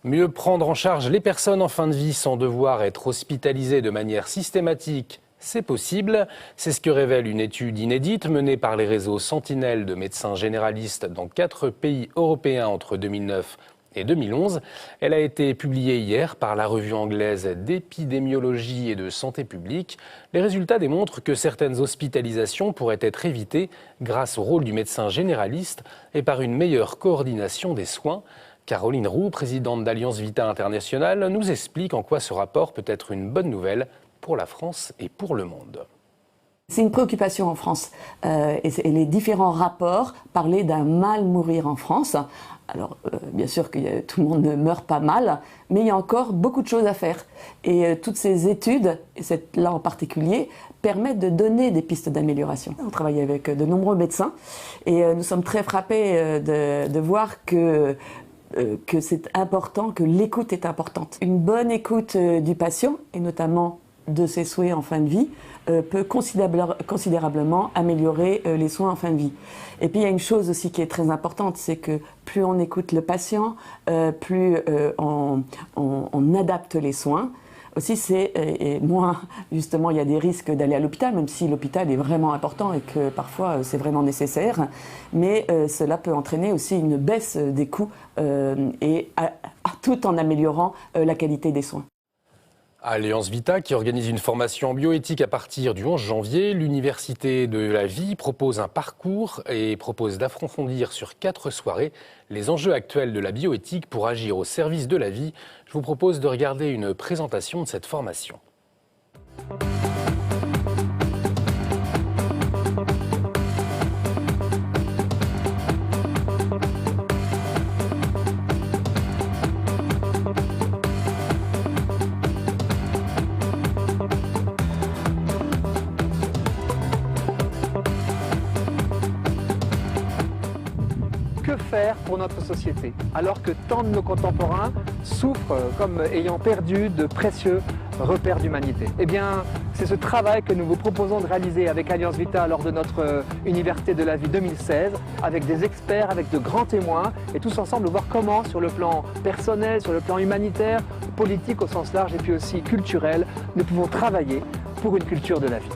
Mieux prendre en charge les personnes en fin de vie sans devoir être hospitalisées de manière systématique, c'est possible. C'est ce que révèle une étude inédite menée par les réseaux Sentinelle de médecins généralistes dans 4 pays européens entre 2009 et 2011. Elle a été publiée hier par la revue anglaise d'épidémiologie et de santé publique. Les résultats démontrent que certaines hospitalisations pourraient être évitées grâce au rôle du médecin généraliste et par une meilleure coordination des soins. Caroline Roux, présidente d'Alliance Vita International, nous explique en quoi ce rapport peut être une bonne nouvelle pour la France et pour le monde. C'est une préoccupation en France et les différents rapports parlaient d'un mal mourir en France. Alors bien sûr que tout le monde ne meurt pas mal, mais il y a encore beaucoup de choses à faire. Et toutes ces études, et cette-là en particulier, permettent de donner des pistes d'amélioration. On travaille avec de nombreux médecins et nous sommes très frappés de voir que c'est important, que l'écoute est importante. Une bonne écoute du patient, et notamment de ses souhaits en fin de vie, peut considérablement améliorer les soins en fin de vie. Et puis il y a une chose aussi qui est très importante, c'est que plus on écoute le patient, plus on adapte les soins. Aussi, et moins, justement, il y a des risques d'aller à l'hôpital, même si l'hôpital est vraiment important et que parfois c'est vraiment nécessaire. Mais cela peut entraîner aussi une baisse des coûts tout en améliorant la qualité des soins. Alliance Vita, qui organise une formation en bioéthique à partir du 11 janvier, l'Université de la Vie propose un parcours et propose d'approfondir sur 4 soirées les enjeux actuels de la bioéthique pour agir au service de la vie. Je vous propose de regarder une présentation de cette formation. Que faire pour notre société, alors que tant de nos contemporains souffrent comme ayant perdu de précieux repères d'humanité? Eh bien, c'est ce travail que nous vous proposons de réaliser avec Alliance Vita lors de notre Université de la Vie 2016, avec des experts, avec de grands témoins, et tous ensemble voir comment, sur le plan personnel, sur le plan humanitaire, politique au sens large, et puis aussi culturel, nous pouvons travailler pour une culture de la vie.